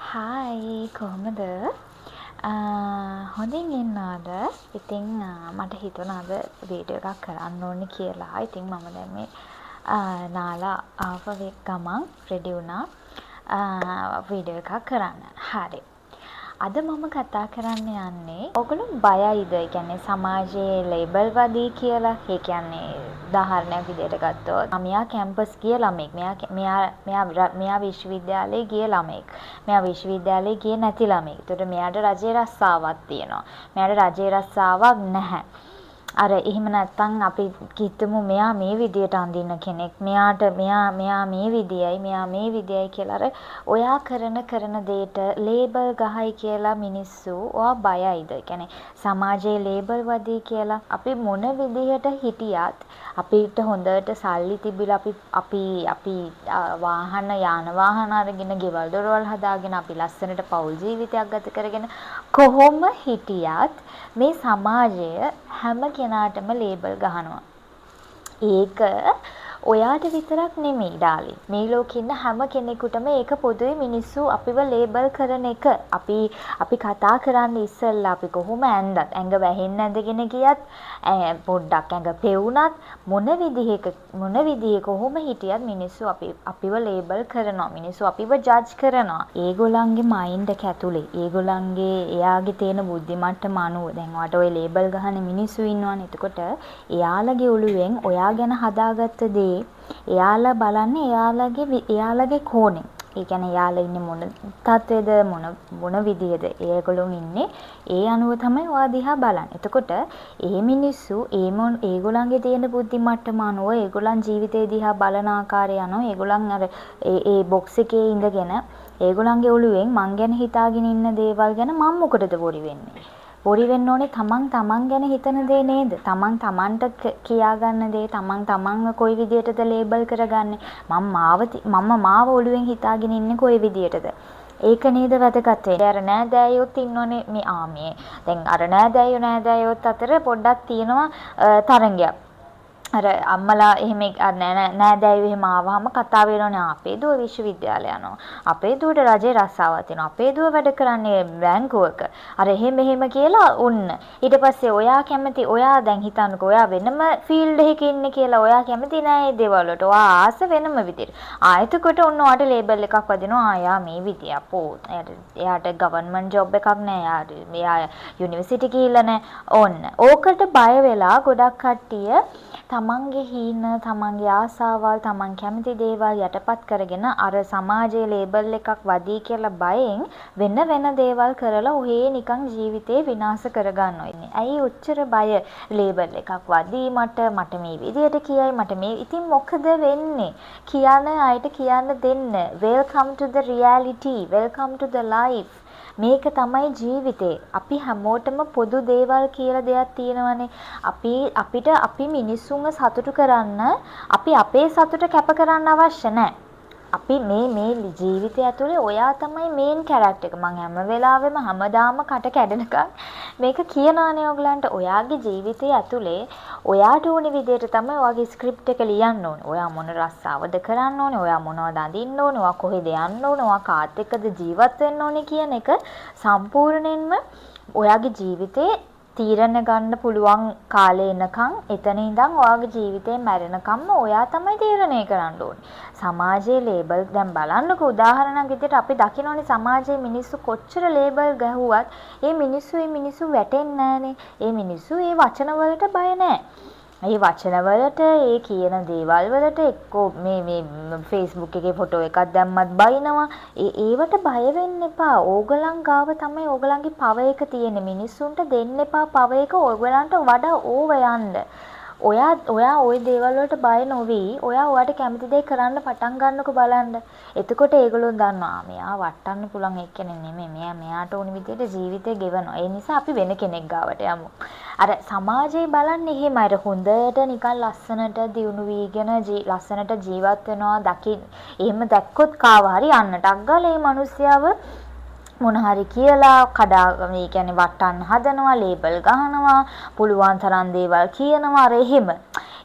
Hi කොහොමද? හොඳින් ඉන්නවද? ඉතින් මට හිතුණා අද වීඩියෝ එකක් කරන්න ඕනේ කියලා. ඉතින් මම දැන් මේ නාලා ආව ගමන් රෙඩි වුණා වීඩියෝ එකක් කරන්න. හරි. අද මම කතා කරන්න යන්නේ ඔයගොල්ලෝ බයයිද? ඒ කියන්නේ සමාජයේ ලේබල් වදී කියලා. ඒ කියන්නේ උදාහරණයක් විදිහට ගත්තොත් මෙයා කැම්පස් ගිය ළමෙක්. මෙයා විශ්වවිද්‍යාලයේ ගිය ළමෙක්. මෙයා විශ්වවිද්‍යාලයේ ගියේ නැති ළමෙක්. ඒතකොට මෙයාට රජේ රස්සාවක් තියෙනවා. මෙයාට රජේ රස්සාවක් නැහැ. අර එහෙම නැත්තම් අපි කිව්වමු මෙයා මේ විදියට අඳින්න කෙනෙක්. මෙයා මේ විදියයි කියලා අර ඔයා කරන දෙයට ලේබල් ගහයි කියලා මිනිස්සු ඔයා බයයිද? ඒ කියන්නේ සමාජයේ ලේබල් වදී කියලා අපි මොන විදිහට හිටියත් අපිට හොඳට සල්ලි තිබිලා අපි වාහන යාන වාහන අරගෙන ගෙවල් දොරවල් හදාගෙන අපි ලස්සනට පෞල් ජීවිතයක් ගත කරගෙන කොහොම හිටියත් මේ සමාජය හැම කෙනාටම ලේබල් ගහනවා. ඒක ඔයාට විතරක් නෙමෙයි ඩාලි. මේ ලෝකේ ඉන්න හැම කෙනෙකුටම ඒක පොදුයි මිනිස්සු අපිව ලේබල් කරන එක. අපි කතා කරන්නේ ඉස්සෙල්ලා අපි කොහොම ඇඳත් ඇඟ වැහෙන්න ඇඳගෙන ගියත් පොඩ්ඩක් ඇඟ පෙවුනත් මොන විදිහේ කොහොම හිටියත් මිනිස්සු අපිව ලේබල් කරනවා. මිනිස්සු අපිව ජජ් කරනවා. ඒගොල්ලන්ගේ මයින්ඩ් එක ඇතුලේ ඒගොල්ලන්ගේ එයාගේ තියෙන බුද්ධි මට්ටම අනුව දැන් ඔයාට ওই ලේබල් ගහන මිනිස්සු ඉන්නවනේ. එතකොට එයාලගේ ඔළුවෙන් ඔයා ගැන හදාගත්ත දේ එයාලා බලන්නේ එයාලගේ කෝණයෙන්. ඒ කියන්නේ එයාලා ඉන්නේ මොන තත්ත්වෙද මොන විදියේද ඒගොල්ලෝ ඉන්නේ ඒ අනුව තමයි ඔයා දිහා බලන්නේ. එතකොට ඒ මිනිස්සු ඒගොල්ලන්ගේ තියෙන බුද්ධි මට්ටම අනුව ඒගොල්ලන් ජීවිතේ දිහා බලන ආකාරය අනුව ඒගොල්ලන් අර ඒ බොක්ස් එකේ ඉඳගෙන ඒගොල්ලන්ගේ ඔළුවෙන් මං ගැන හිතාගෙන ඉන්න දේවල් ගැන මම මොකටද worry වෙන්නේ? worry වෙන්න ඕනේ තමන් ගැන හිතන දේ නේද? තමන්ට කියා ගන්න දේ තමන්ව කොයි විදියටද ලේබල් කරගන්නේ? මම මාව ඔළුවෙන් හිතාගෙන ඉන්නේ කොයි විදියටද? ඒක නේද වැදගත් වෙන්නේ. අර නෑදෑයොත් ඉන්නෝනේ මේ දැන් අර නෑදෑයොත් අතර පොඩ්ඩක් තියෙනවා තරංගයක්. අර අම්මලා එහෙම නෑදෑයෝ එහෙම ආවම කතා වෙනවනේ අපේ දුව විශ්වවිද්‍යාලය යනවා. අපේ දුවට රජේ රස්සාවක් තියෙනවා. අපේ දුව වැඩ කරන්නේ බැංකුවක. අර එහෙම කියලා උන්න. ඊට පස්සේ ඔයා දැන් හිතන්නකෝ ඔයා වෙනම ෆීල්ඩ් එකක ඉන්නේ කියලා ඔයා කැමති නෑ ඒ දේවල් වලට. ඔයා ආස වෙනම විදිහට. එතකොට ඔන්න ඔයාට ලේබල් එකක් වදිනවා. යා මේ විදිය අපෝ. එයාට ගවර්න්මන්ට් ජොබ් එකක් නෑ. එයා යුනිවර්සිටි ගිහිල්ලා නෑ. ඔන්න. ඕකට බය වෙලා ගොඩක් කට්ටිය තමන්ගේ හීන, තමන්ගේ ආසාවල්, තමන් කැමති දේවල් යටපත් කරගෙන අර සමාජයේ ලේබල් එකක් වදී කියලා බයෙන් වෙන දේවල් කරලා ඔහේ නිකන් ජීවිතේ විනාශ කරගන්නවා ඉන්නේ. ඇයි ඔච්චර බය ලේබල් එකක් වදී මට මේ විදියට කියයි මට මේ ඉතින් මොකද වෙන්නේ? කියන අයට කියන්න දෙන්න. Welcome to the reality. Welcome to the life. මේක තමයි ජීවිතේ. අපි හැමෝටම පොදු දේවල් කියලා දෙයක් තියෙනවනේ. අපි මිනිස්සුන්ව සතුටු කරන්න අපි අපේ සතුට කැප කරන්න අවශ්‍ය නැහැ. අපි මේ ජීවිතය ඇතුලේ ඔයා තමයි මේන් කැරක්ටර් එක. මම හැම වෙලාවෙම හැමදාම කට කැඩෙනකන් මේක කියනවානේ ඔයගලන්ට. ඔයාගේ ජීවිතය ඇතුලේ ඔයාට ඕනි විදිහට තමයි ඔයාගේ ස්ක්‍රිප්ට් එක ලියන්න ඕනේ. ඔයා මොන රස්සාවද කරන්න ඕනේ? ඔයා මොනවද අඳින්න ඕනේ? ඔයා කොහෙද යන්න ඕනේ? ඔයා කාත් එක්කද ජීවත් වෙන්න ඕනේ කියන එක සම්පූර්ණයෙන්ම ඔයාගේ ජීවිතේ තීරණ ගන්න පුළුවන් කාලේ එනකන් එතන ඉඳන් ඔයාගේ ජීවිතේ මැරෙනකම්ම ඔයා තමයි තීරණය කරන්න ඕනේ. සමාජයේ ලේබල් දැන් බලන්නකෝ උදාහරණයක් විදිහට අපි දකිනෝනේ සමාජයේ මිනිස්සු කොච්චර ලේබල් ගැහුවත් ඒ මිනිස්සු වැටෙන්නේ නැහනේ. ඒ මිනිස්සු ඒ වචන වලට බය නැහැ. ඒ වචන වලට ඒ කියන දේවල් වලට එක්කෝ මේ Facebook එකේ ෆොටෝ එකක් දැම්මත් බයිනවා. ඒවට බය වෙන්න එපා. ඕගලන් ගාව තමයි ඕගලන්ගේ පව එක තියෙන්නේ. මිනිස්සුන්ට දෙන්න එපා පව එක ඕගලන්ට වඩා ඕව යන්න. ඔයා ওই දේවල් වලට බය නොවි. ඔයාට කැමති දේ කරන්න පටන් ගන්නකො බලන්න. එතකොට ඒගොල්ලෝ දන්නවා මෙයා වටන්න පුළුවන් එක්කෙනෙක් නෙමෙයි. මෙයාට ඕනි විදිහට ජීවිතේ ගෙවනවා. ඒ නිසා අපි වෙන කෙනෙක් ගාවට යමු. අර සමාජයේ බලන්නේ එහෙමයි. අර හොඳට නිකන් ලස්සනට දියුණු වීගෙන ලස්සනට ජීවත් වෙනවා එහෙම දැක්කොත් කාව හරි යන්නට අග්ගල මේ මිනිස්යාව මොන හරි කියලා මේ කියන්නේ වටන්න හදනවා ලේබල් ගහනවා පුළුවන් තරම් දේවල් කියනවා අර එහෙම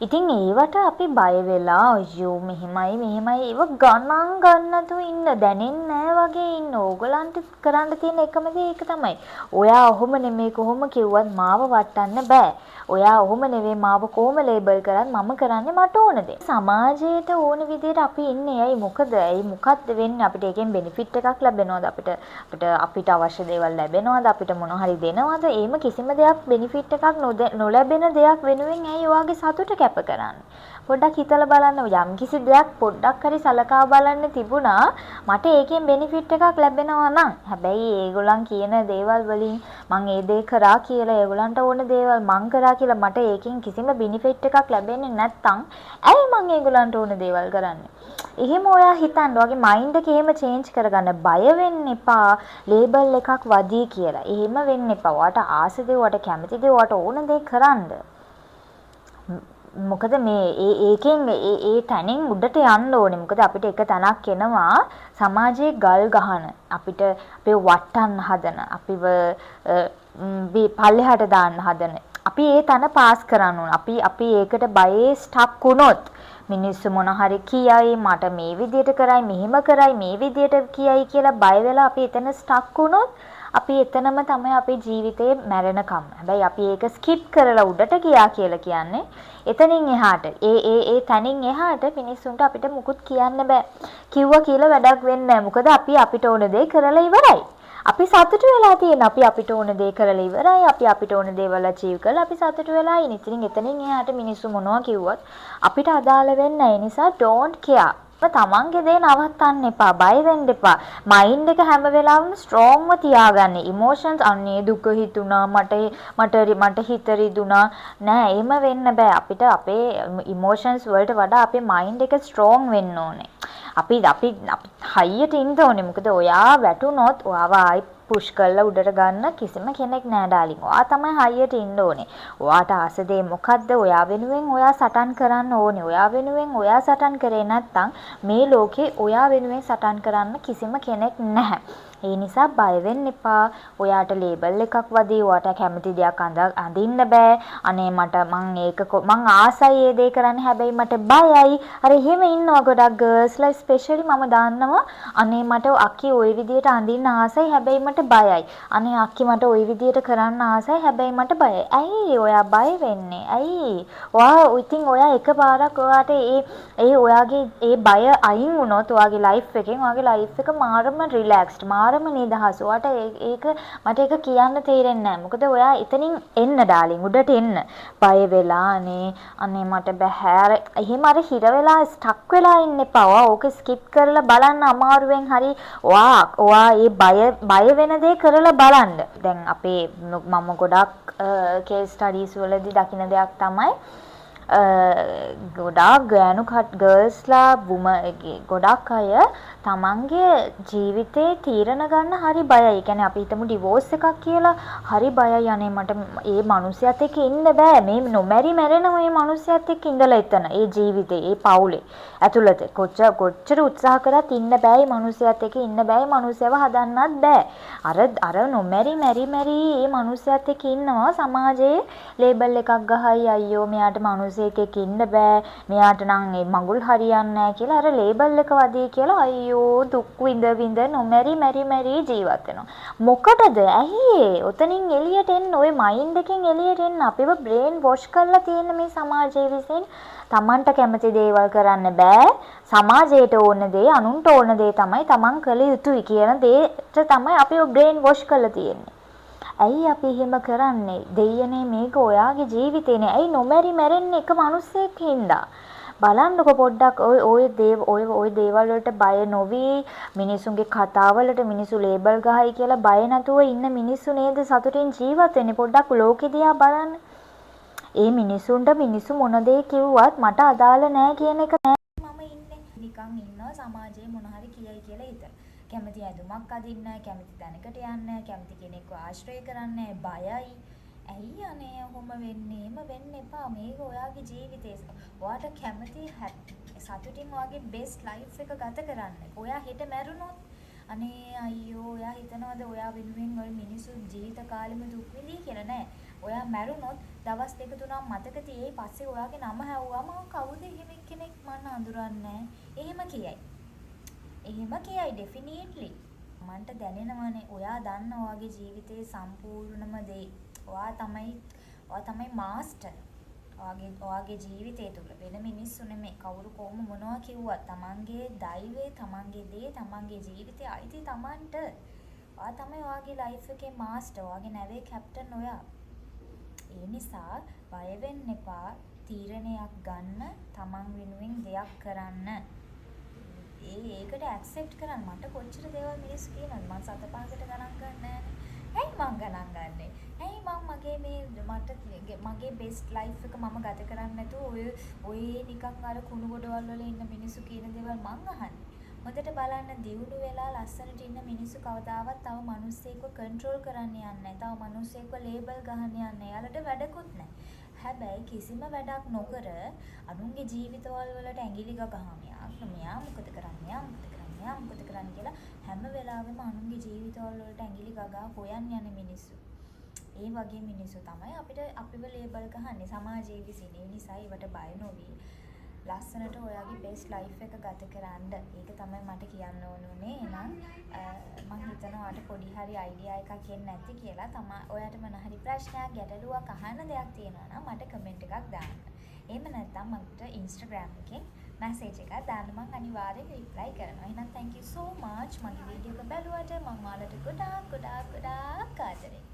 ඉතින් ඒවට අපි බය වෙලා අයියෝ මෙහෙමයි ඒව ගණන් ගන්නතු ඉන්න දැනෙන්නේ නැහැ වගේ ඉන්න. ඕගලන්ට කරන්න තියෙන එකම දේ ඒක තමයි. ඔයා ඔහොම නෙමෙයි කොහොම කිව්වත් මාව වටන්න බෑ. ඔයා ඔහොම නෙවෙයි මාව කොහොම ලේබල් කරත් මම කරන්නේ මට ඕන දේ. සමාජයට ඕන විදිහට අපි ඉන්නේ. ඇයි මොකද? ඇයි මොකක්ද වෙන්නේ? අපිට එකෙන් බෙනිෆිට් එකක් ලැබෙනවද? අපිට අවශ්‍ය දේවල් ලැබෙනවද? අපිට මොන හරි දෙනවද? එහෙම කිසිම දෙයක් බෙනිෆිට් එකක් නොලැබෙන දෙයක් වෙනුවෙන් ඇයි ඔයාගේ සතුට කැප කරන්නේ? පොඩ්ඩක් හිතලා බලන්න. යම් කිසි දෙයක් පොඩ්ඩක් හරි සලකා බලන්න තිබුණා මට ඒකෙන් බෙනිෆිට් එකක් ලැබෙනවා නම්. හැබැයි ඒගොල්ලන් කියන දේවල් වලින් මං ඒ දේ කරා කියලා ඒගොල්ලන්ට ඕන දේවල් මං කරා කියලා මට ඒකෙන් කිසිම බෙනිෆිට් එකක් ලැබෙන්නේ නැත්නම් ඇයි මං ඒගොල්ලන්ට ඕන දේවල් කරන්නේ? එහෙම ඔයා හිතන්න. ඔයාගේ මයින්ඩ් එක එහෙම චේන්ජ් කරගන්න. බය වෙන්න එපා ලේබල් එකක් වදී කියලා. එහෙම වෙන්න එපා. ඔයාට ආස දේ, ඔයාට කැමති දේ, ඔයාට ඕන දේ කරන්න. මොකද මේ ඒකෙන් ඒ තැනින් උඩට යන්න ඕනේ. මොකද අපිට එක තැනක් එනවා සමාජයේ ගල් ගහන, අපිව වටන්න හදන, අපිව පල්ලෙහාට දාන්න හදන. අපි ඒ තැන පාස් කරන්න ඕනේ. අපි ඒකට බයේ ස්ටක් වුණොත් මිනිස්සු මොන හරි කියයි, මට මේ විදියට කරයි, මෙහෙම කරයි, මේ විදියට කියයි කියලා බය වෙලා අපි එතන ස්ටක් වුණොත් අපි එතනම තමයි අපේ ජීවිතේ මැරෙනකම්. හැබැයි අපි ඒක ස්කිප් කරලා උඩට ගියා කියලා කියන්නේ එතනින් එහාට ඒ තනින් එහාට මිනිස්සුන්ට අපිට මුකුත් කියන්න බෑ. කිව්වා කියලා වැඩක් වෙන්නේ නැහැ. මොකද අපි අපිට ඕන දේ කරලා ඉවරයි. අපි සතුටු වෙලා තියෙන. අපි අපිට ඕන දේ කරලා ඉවරයි. අපි අපිට ඕන දේවල් අචීව් කරලා අපි සතුටු වෙලා ඉන්නේ. ඉතින් එතනින් එහාට මිනිස්සු මොනවා කිව්වත් අපිට අදාළ වෙන්නේ නැහැ. ඒ නිසා don't care. තමන්ගේ දේ නවත්තන්න එපා. බය වෙන්න එපා. මයින්ඩ් එක හැම වෙලාවෙම ස්ට්‍රෝංව තියාගන්න. ඉමෝෂන්ස් අන්නේ දුක හිතුණා, මට හිත රිදුණා නෑ. එහෙම වෙන්න බෑ. අපිට අපේ ඉමෝෂන්ස් වලට වඩා අපේ මයින්ඩ් එක ස්ට්‍රෝං වෙන්න ඕනේ. අපි හයියට ඉන්න ඕනේ. මොකද ඔයා වැටුනොත් ඔයාව ආයි පුෂ් කරලා උඩට ගන්න කිසිම කෙනෙක් නෑ ඩාලින්. ඔයා තමයි හයියට ඉන්න ඕනේ. ඔයාට ආස දේ මොකද්ද? ඔයා වෙනුවෙන් ඔයා සටන් කරන්න ඕනේ. ඔයා වෙනුවෙන් ඔයා සටන් කරේ නැත්නම් මේ ලෝකේ ඔයා වෙනුවෙන් සටන් කරන්න කිසිම කෙනෙක් නැහැ. ඒ නිසා බය වෙන්න එපා. ඔයාට ලේබල් එකක් වදී ඔයාට කැමති දෙයක් අඳින්න බෑ. අනේ මං ආසයි ඒ දේ කරන්න. හැබැයි මට බයයි. අර එහෙම ඉන්නවා ගොඩක් ගර්ල්ස්ලා ස්පෙෂලි මම දන්නවා. අනේ මට අක්කි ওই විදියට අඳින්න ආසයි. හැබැයි මට බයයි. අනේ අක්කි මට ওই විදියට කරන්න ආසයි. හැබැයි මට බයයි. ඇයි ඔයා බය වෙන්නේ? ඇයි? ඔයා එකපාරක් ඔයාට ඒ ඔයාගේ ඒ බය අයින් වුණොත් ඔයාගේ ලයිෆ් එකෙන් ඔයාගේ ලයිෆ් එක මාරම රිලැක්ස්ඩ් මාරම නිදහස්. ඔයාට මට ඒක කියන්න තේරෙන්නේ නැහැ. මොකද ඔයා එතනින් එන්න ඩාලින් උඩට එන්න. බය වෙලා අනේ මට බෑ. එහෙම අර හිර වෙලා ස්ටක් වෙලා ඉන්න එපා. ඔයා ඕක ස්කිප් කරලා බලන්න අමාරුවෙන් හරි ඔයා ඒ බය වෙන දේ කරලා බලන්න. දැන් මම ගොඩක් කේස් ස්ටඩීස් වලදී දකින දෙයක් තමයි ගොඩාක් ගර්ල්ස්ලා ගොඩක් අය තමන්ගේ ජීවිතේ තීරණ ගන්න හරි බයයි. ඒ කියන්නේ අපි හිතමු ඩිවෝර්ස් එකක් කියලා හරි බයයි. අනේ මට ඒ මනුස්සයත් එක්ක ඉන්න බෑ. මේ නොමැරි මැරෙන මේ මනුස්සයත් එක්ක ඉඳලා එතන ඒ ජීවිතේ ඒ පවුලේ ඇතුළත කොච්චර උත්සාහ කරත් ඉන්න බෑ. මේ මනුස්සයත් එක්ක ඉන්න බෑ. මේ මනුස්සයව හදන්නත් බෑ. අර නොමැරි මැරි මේ මනුස්සයත් එක්ක ඉන්නවා සමාජයේ ලේබල් එකක් ගහයි. අයියෝ මෙයාට මනුස්සයෙක් එක්ක ඉන්න බෑ. මෙයාට නම් මේ මඟුල් හරියන්නේ නැහැ කියලා අර ලේබල් එක වදී කියලා අයියෝ දුක් විඳ නොමැරි මැරි ජීවත් වෙනවා. මොකටද? ඇයි ඔතනින් එළියට එන්න ඔය මයින්ඩ් එකෙන් එළියට එන්න අපිව බ්‍රේන් වොෂ් කරලා තියෙන මේ සමාජයේ විසින් තමන්ට කැමති දේවල් කරන්න බෑ. සමාජයට ඕන දේ අනුන්ට ඕන දේ තමයි තමන් කළ යුතුයි කියන දේට තමයි අපිව බ්‍රේන් වොෂ් කරලා තියෙන්නේ. ඇයි අපි එහෙම කරන්නේ? දෙයියනේ මේක ඔයාගේ ජීවිතේනේ. ඇයි නොමැරි මැරෙන්නේ එක මිනිස්සෙක් හින්දා? බලන්නකො පොඩ්ඩක් ඔය දේවල් වලට බය නොවි මිනිසුන්ගේ කතාවලට මිනිසු ලේබල් ගහයි කියලා බය නැතුව ඉන්න මිනිස්සු නේද සතුටින් ජීවත් වෙන්නේ. පොඩ්ඩක් ලෝකෙ දිහා බලන්න. ඒ මිනිසු මොන දේ කිව්වත් මට අදාළ නැහැ කියන එක නෑ. මම ඉන්නේ නිකන් ඉන්නවා සමාජයේ මොන හරි කියයි කියලා හිතන. කැමති ඇඳුමක් අදින්න නැහැ, කැමති තැනකට යන්න නැහැ, කැමති කෙනෙක්ව ආශ්‍රය කරන්න නැහැ, බයයි. ඇයි අනේ ඔහොම වෙන්නේ? එහෙම වෙන්න එපා. මේක ඔයාගේ ජීවිතේ. ඔයාට කැමති සතුටින් ඔයාගේ බෙස්ට් ලයිෆ් එක ගත කරන්න. ඔයා හෙට මැරුණොත් අනේ අයියෝ ඔයා හිතනවාද ඔයා වෙනුවෙන් ඔය මිනිස්සු ජීවිත කාලෙම දුක් විඳී කියලා? නෑ. ඔයා මැරුණොත් දවස් 2-3ක් මතක තියෙයි. පස්සේ ඔයාගේ නම හැව්වම කවුද එහෙම කෙනෙක් මන් අඳුරන්නේ එහෙම කියයි. එහෙම කියයි ඩෙෆිනිට්ලි. මන්ට දැනෙනවනේ ඔයා දන්න ඔයාගේ ජීවිතයේ සම්පූර්ණම දේ. ඔයා තමයි මාස්ටර්. ඔයාගේ ජීවිතය තුළ වෙන මිනිස්සු නෙමෙයි. කවුරු කොහොම මොනවා කිව්වත් තමන්ගේ දෛවය, තමන්ගේ දේ, තමන්ගේ ජීවිතය අයිති තමන්ට. ඔයා තමයි ඔයාගේ ලයිෆ් එකේ මාස්ටර්. ඔයාගේ නැවේ කැප්ටන් ඔයා. ඒ නිසා බය වෙන්න එපා. තීරණයක් ගන්න, තමන් වෙනුවෙන් දෙයක් කරන්න. ඒකට ඇක්සෙප්ට් කරන්න. මට කොච්චර දේවල් මිනිස්සු කියනවද? මං සත පහකට ගණන් ගන්නෑ නේ. ඇයි මං ගණන් ගන්නෙ? ඇයි මං මගේ බෙස්ට් ලයිෆ් එක මම ගත කරන්නේ නැතුව ඔය නිකන් අර කුණු ගොඩවල් වල ඉන්න මිනිස්සු කියන දේවල් මං අහන්නේ. හොඳට බලන්න දියුණු වෙලා ලස්සනට ඉන්න මිනිස්සු කවදාවත් තව මිනිස්සෙක්ව කන්ට්‍රෝල් කරන්න යන්නේ නැහැ. තව මිනිස්සෙක්ව ලේබල් ගහන්න යන්නේ නැහැ. යාලට වැඩකුත් නැහැ. හැබැයි කිසිම වැඩක් නොකර අනුන්ගේ ජීවිතවල වලට ඇඟිලි ගහම මෙයා මොකද කරන්නේ කියලා හැම වෙලාවෙම අනුන්ගේ ජීවිතවල වලට ඇඟිලි ගගා හොයන් යන මිනිස්සු. ඒ වගේ මිනිස්සු තමයි අපිව ලේබල් ගහන්නේ සමාජයේ විසින්. ඒ නිසා ඒවට බය නොවි ලස්සනට ඔයාගේ බෙස්ට් ලයිෆ් එක ගත කරන්න. ඒක තමයි මට කියන්න ඕනුනේ. එහෙනම් මම හිතනවා ඔයාලට පොඩි හරි අයිඩියා එකක් එන්න නැති කියලා. ඔයාලට මොන හරි ප්‍රශ්නයක් ගැටලුවක් අහන්න දෙයක් තියෙනවා නම් මට කමෙන්ට් එකක් දාන්න. එහෙම නැත්නම් මට Instagram එකෙන් මැසේජ් එකක් දාන්න. මම අනිවාර්යෙන් රිප්ලයි කරනවා. එහෙනම් thank you so much මගේ වීඩියෝ එක බැලුවට. මම ඔයාලට ගොඩාක් ආදරේ.